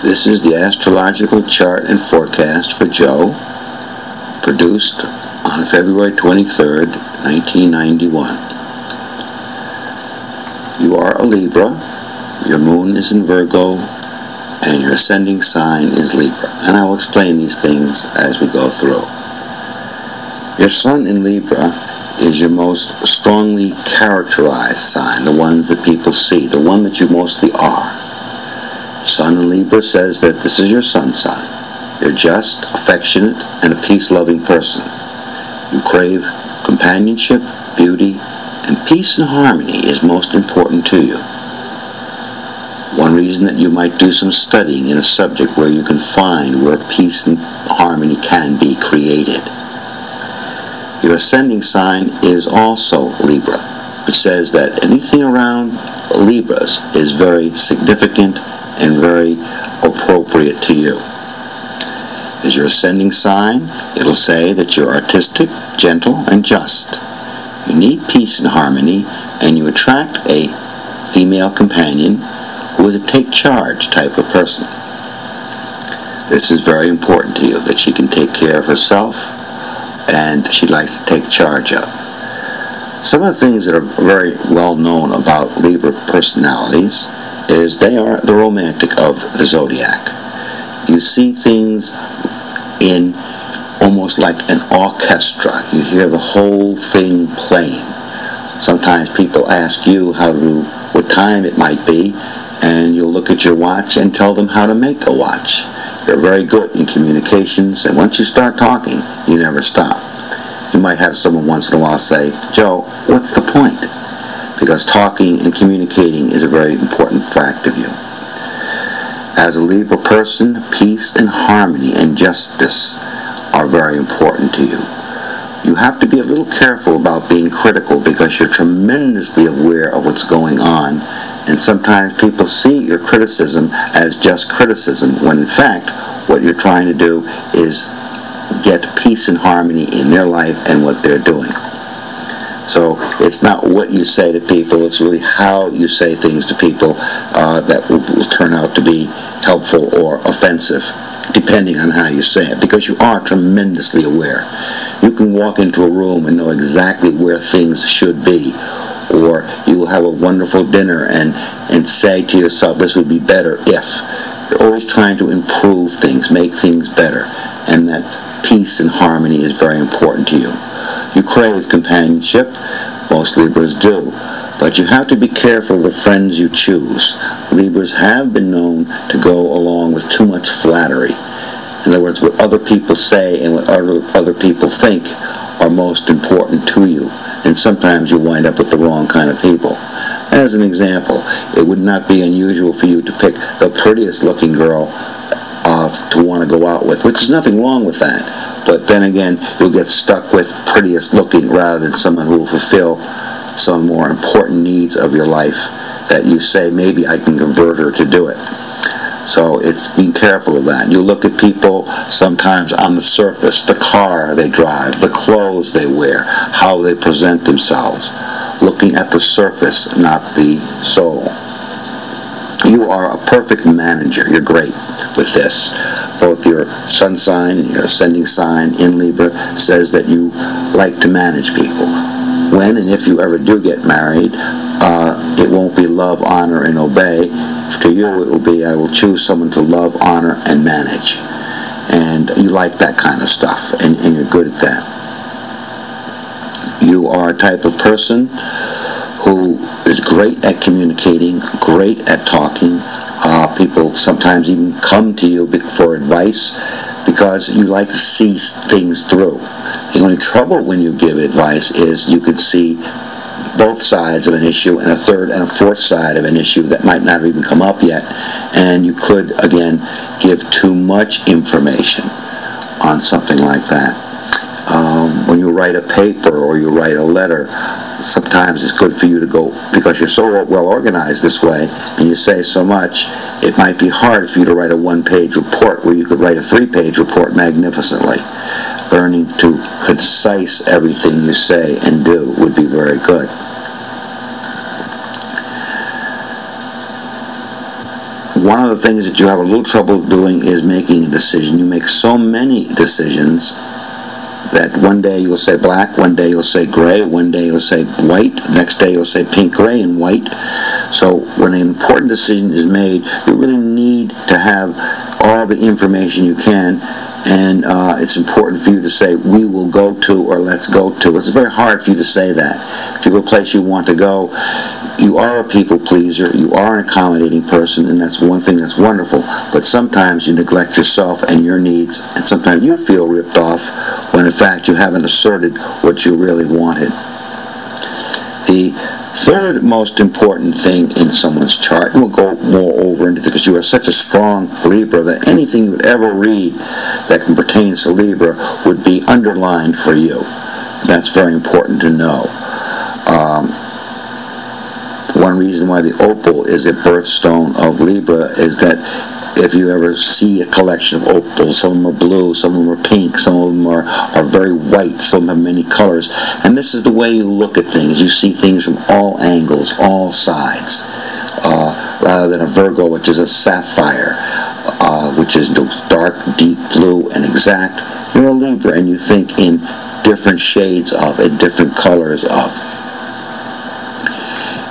This is the astrological chart and forecast for Joe, produced on February 23rd, 1991. You are a Libra, your moon is in Virgo, and your ascending sign is Libra. And I will explain these things as we go through. Your sun in Libra is your most strongly characterized sign, the ones that people see, the one that you mostly are. Sun in Libra says that this is your sun sign. You're just, affectionate, and a peace-loving person. You crave companionship, beauty, and peace and harmony is most important to you. One reason that you might do some studying in a subject where you can find where peace and harmony can be created. Your ascending sign is also Libra, which says that anything around Libras is very significant and very appropriate to you. As your ascending sign, it'll say that you're artistic, gentle, and just. You need peace and harmony, and you attract a female companion who is a take-charge type of person. This is very important to you, that she can take care of herself, and she likes to take charge of. Some of the things that are very well known about Libra personalities is they are the romantic of the zodiac. You see things in almost like an orchestra. You hear the whole thing playing. Sometimes people ask you what time it might be, and you'll look at your watch and tell them how to make a watch. You're very good in communications, and once you start talking, you never stop. You might have someone once in a while say, "Joe, what's the point?" Because talking and communicating is a very important fact of you. As a Libra person, peace and harmony and justice are very important to you. You have to be a little careful about being critical because you're tremendously aware of what's going on, and sometimes people see your criticism as just criticism, when in fact what you're trying to do is get peace and harmony in their life and what they're doing. So it's not what you say to people, it's really how you say things to people that will turn out to be helpful or offensive, depending on how you say it, because you are tremendously aware. You can walk into a room and know exactly where things should be, or you will have a wonderful dinner and say to yourself, this would be better if. You're always trying to improve things, make things better, and that peace and harmony is very important to you. You crave companionship, most Libras do, but you have to be careful of the friends you choose. Libras have been known to go along with too much flattery. In other words, what other people say and what other people think are most important to you, and sometimes you wind up with the wrong kind of people. As an example, it would not be unusual for you to pick the prettiest looking girl to want to go out with, which is nothing wrong with that. But then again, you'll get stuck with prettiest looking rather than someone who will fulfill some more important needs of your life that you say, maybe I can convert her to do it. So it's being careful of that. You look at people sometimes on the surface, the car they drive, the clothes they wear, how they present themselves, looking at the surface, not the soul. You are a perfect manager. You're great with this. Both your sun sign and your ascending sign in Libra says that you like to manage people. When and if you ever do get married, it won't be love, honor, and obey. To you it will be, I will choose someone to love, honor, and manage. And you like that kind of stuff, and you're good at that. You are a type of person who is great at communicating, great at talking. People sometimes even come to you for advice because you like to see things through. The only trouble when you give advice is you could see both sides of an issue and a third and a fourth side of an issue that might not have even come up yet, and you could, again, give too much information on something like that. When you write a paper or you write a letter, sometimes it's good for you to go, because you're so well organized this way and you say so much, it might be hard for you to write a one-page report where you could write a three-page report magnificently. Learning to concise everything you say and do would be very good. one of the things that you have a little trouble doing is making a decision. You make so many decisions that one day you'll say black, one day you'll say gray, one day you'll say white, next day you'll say pink, gray, and white. So when an important decision is made, you really need to have all the information you can, and it's important for you to say, we will go to, or let's go to. It's very hard for you to say that. If you have a place you want to go, you are a people pleaser, you are an accommodating person, and that's one thing that's wonderful. But sometimes you neglect yourself and your needs, and sometimes you feel ripped off when in fact you haven't asserted what you really wanted. The third most important thing in someone's chart, and we'll go more over into this because you are such a strong Libra that anything you would ever read that can pertain to Libra would be underlined for you. That's very important to know. One reason why the opal is a birthstone of Libra is that if you ever see a collection of opals, some of them are blue, some of them are pink, some of them are very white, some have many colors. And this is the way you look at things. You see things from all angles, all sides. Rather than a Virgo, which is a sapphire, which is dark, deep blue, and exact. You're a Libra, and you think in different shades of, in different colors of.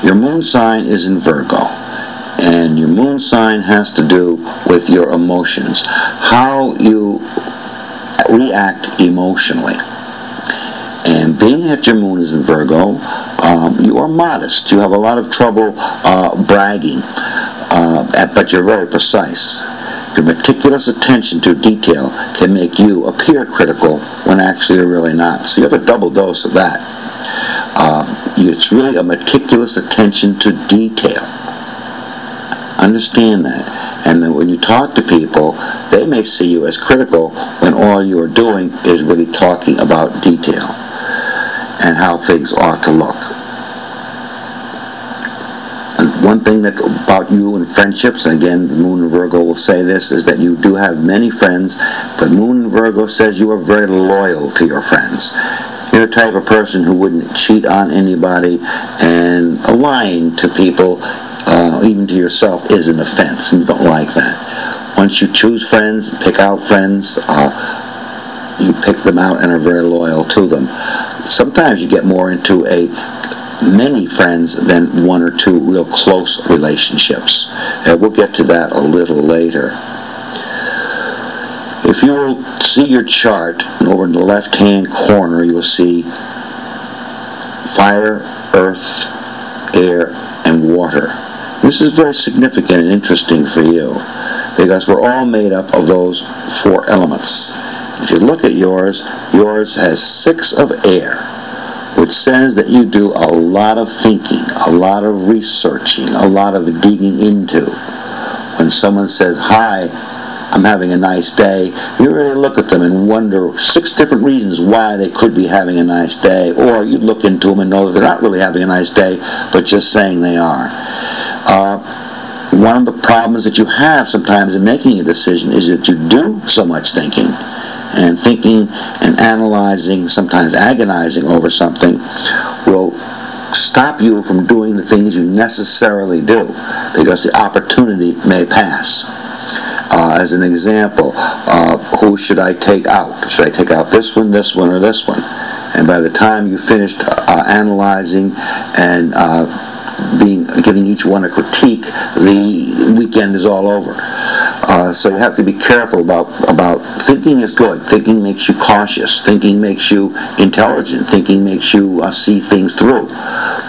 Your moon sign is in Virgo, and your moon sign has to do with your emotions, how you react emotionally. And being that your moon is in Virgo, you are modest. You have a lot of trouble bragging, but you're very precise. Your meticulous attention to detail can make you appear critical when actually you're really not. So you have a double dose of that. It's really a meticulous attention to detail. Understand that. And then when you talk to people, they may see you as critical when all you are doing is really talking about detail and how things ought to look. And one thing about you and friendships, and again, the Moon in Virgo will say this, is that you do have many friends, but Moon in Virgo says you are very loyal to your friends. You're the type of person who wouldn't cheat on anybody, and lying to people, even to yourself, is an offense, and you don't like that. Once you choose friends, pick out friends, you pick them out and are very loyal to them. Sometimes you get more into many friends than one or two real close relationships. We'll get to that a little later. If you will see your chart, and over in the left-hand corner you will see fire, earth, air, and water. This is very significant and interesting for you because we're all made up of those four elements. If you look at yours has 6 of air, which says that you do a lot of thinking, a lot of researching, a lot of digging into. When someone says, "Hi, I'm having a nice day," you really look at them and wonder 6 different reasons why they could be having a nice day, or you look into them and know that they're not really having a nice day, but just saying they are. One of the problems that you have sometimes in making a decision is that you do so much thinking and analyzing, sometimes agonizing over something, will stop you from doing the things you necessarily do because the opportunity may pass. As an example, who should I take out? Should I take out this one, or this one? And by the time you finished analyzing and giving each one a critique, the weekend is all over. So you have to be careful about thinking is good. Thinking makes you cautious. Thinking makes you intelligent. Thinking makes you see things through.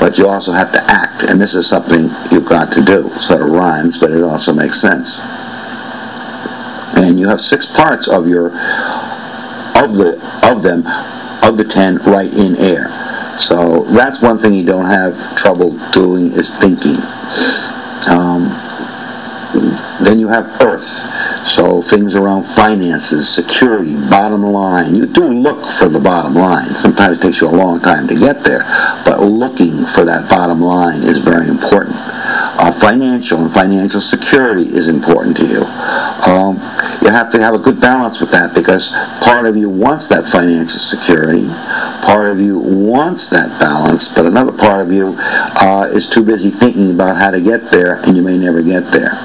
But you also have to act, and this is something you've got to do. It sort of rhymes, but it also makes sense. And you have 6 parts of the 10 right in air. So that's one thing you don't have trouble doing is thinking. Then you have earth. So things around finances, security, bottom line. You do look for the bottom line. Sometimes it takes you a long time to get there, but looking for that bottom line is very important. Financial and financial security is important to you. You have to have a good balance with that because part of you wants that financial security, part of you wants that balance, but another part of you is too busy thinking about how to get there, and you may never get there.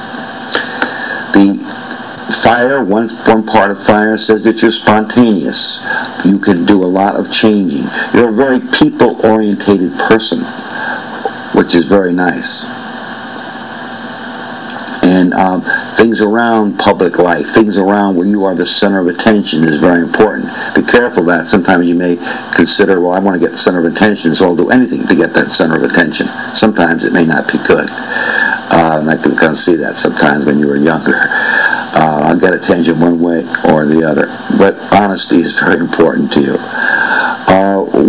Fire, one part of fire says that you're spontaneous. You can do a lot of changing. You're a very people-orientated person, which is very nice. And things around public life, things around where you are the center of attention is very important. Be careful of that. Sometimes you may consider, well, I want to get the center of attention, so I'll do anything to get that center of attention. Sometimes it may not be good. And I can kind of see that sometimes when you were younger. I'll get attention one way or the other. But honesty is very important to you.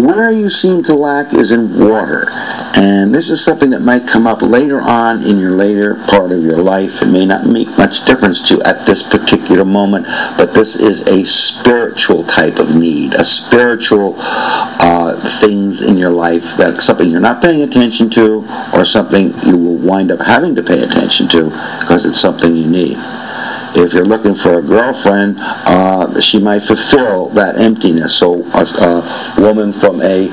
Where you seem to lack is in water. And this is something that might come up later on in your later part of your life. It may not make much difference to you at this particular moment, but this is a spiritual type of need, a spiritual things in your life, that's something you're not paying attention to, or something you will wind up having to pay attention to because it's something you need. If you're looking for a girlfriend, she might fulfill that emptiness. So a woman from a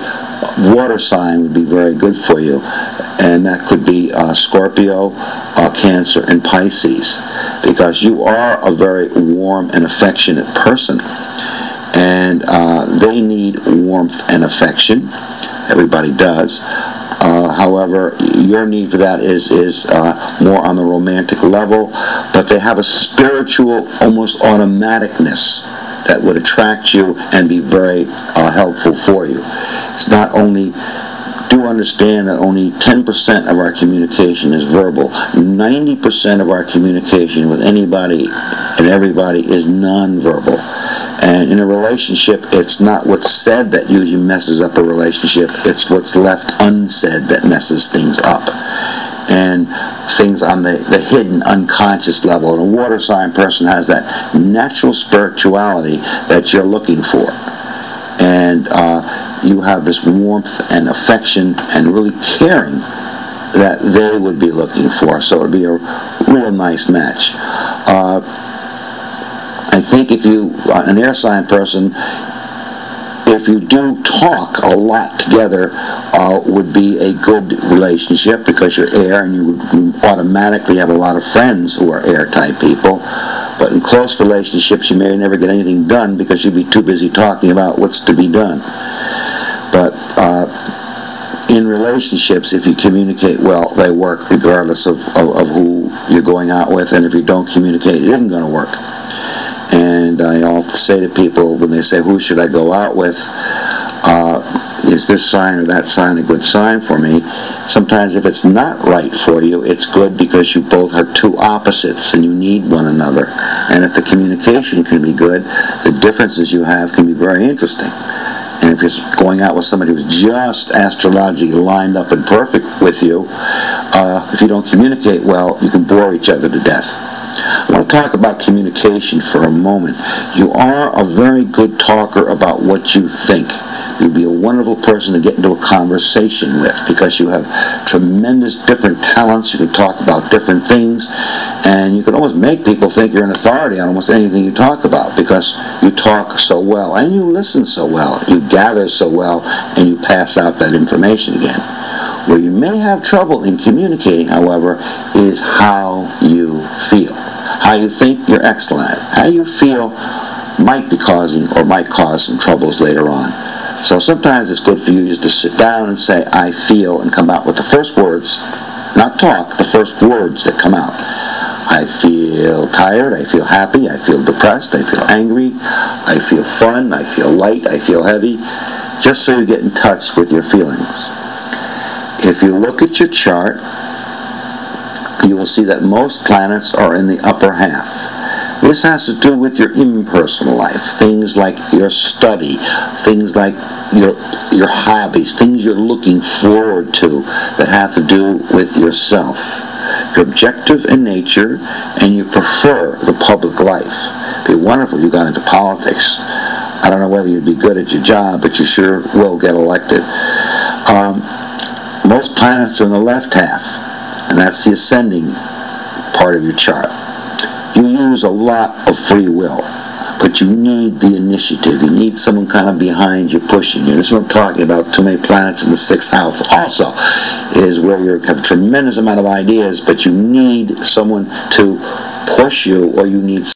water sign would be very good for you. And that could be Scorpio, Cancer, and Pisces. Because you are a very warm and affectionate person. And they need warmth and affection. Everybody does. However, your need for that is more on the romantic level, but they have a spiritual, almost automaticness that would attract you and be very helpful for you. It's not only, do understand that only 10% of our communication is verbal. 90% of our communication with anybody and everybody is nonverbal. And in a relationship, it's not what's said that usually messes up a relationship. It's what's left unsaid that messes things up. And things on the hidden, unconscious level. And a water sign person has that natural spirituality that you're looking for. And you have this warmth and affection and really caring that they would be looking for. So it would be a real nice match. I think if you, an air sign person, if you do talk a lot together, would be a good relationship because you're air and you would automatically have a lot of friends who are air type people. But in close relationships, you may never get anything done because you'd be too busy talking about what's to be done. But in relationships, if you communicate well, they work regardless of who you're going out with. And if you don't communicate, it isn't going to work. And I often say to people when they say, who should I go out with? Is this sign or that sign a good sign for me? Sometimes if it's not right for you, it's good because you both are two opposites and you need one another. And if the communication can be good, the differences you have can be very interesting. And if you're going out with somebody who's just astrologically lined up and perfect with you, if you don't communicate well, you can bore each other to death. I want to talk about communication for a moment. You are a very good talker about what you think. You'd be a wonderful person to get into a conversation with because you have tremendous different talents. You can talk about different things, and you can almost make people think you're an authority on almost anything you talk about because you talk so well and you listen so well. You gather so well, and you pass out that information again. Where you may have trouble in communicating, however, is how you feel. How you think, you're excellent at. How you feel might be causing or might cause some troubles later on. So sometimes it's good for you just to sit down and say, I feel, and come out with the first words, not talk, the first words that come out. I feel tired, I feel happy, I feel depressed, I feel angry, I feel fun, I feel light, I feel heavy, just so you get in touch with your feelings. If you look at your chart, you will see that most planets are in the upper half. This has to do with your impersonal life, things like your study, things like your hobbies, things you're looking forward to that have to do with yourself. You're objective in nature, and you prefer the public life. It'd be wonderful if you got into politics. I don't know whether you'd be good at your job, but you sure will get elected. Most planets are in the left half, and that's the ascending part of your chart. You use a lot of free will, but you need the initiative. You need someone kind of behind you, pushing you. This is what I'm talking about. Too many planets in the 6th house also is where you have a tremendous amount of ideas, but you need someone to push you, or you need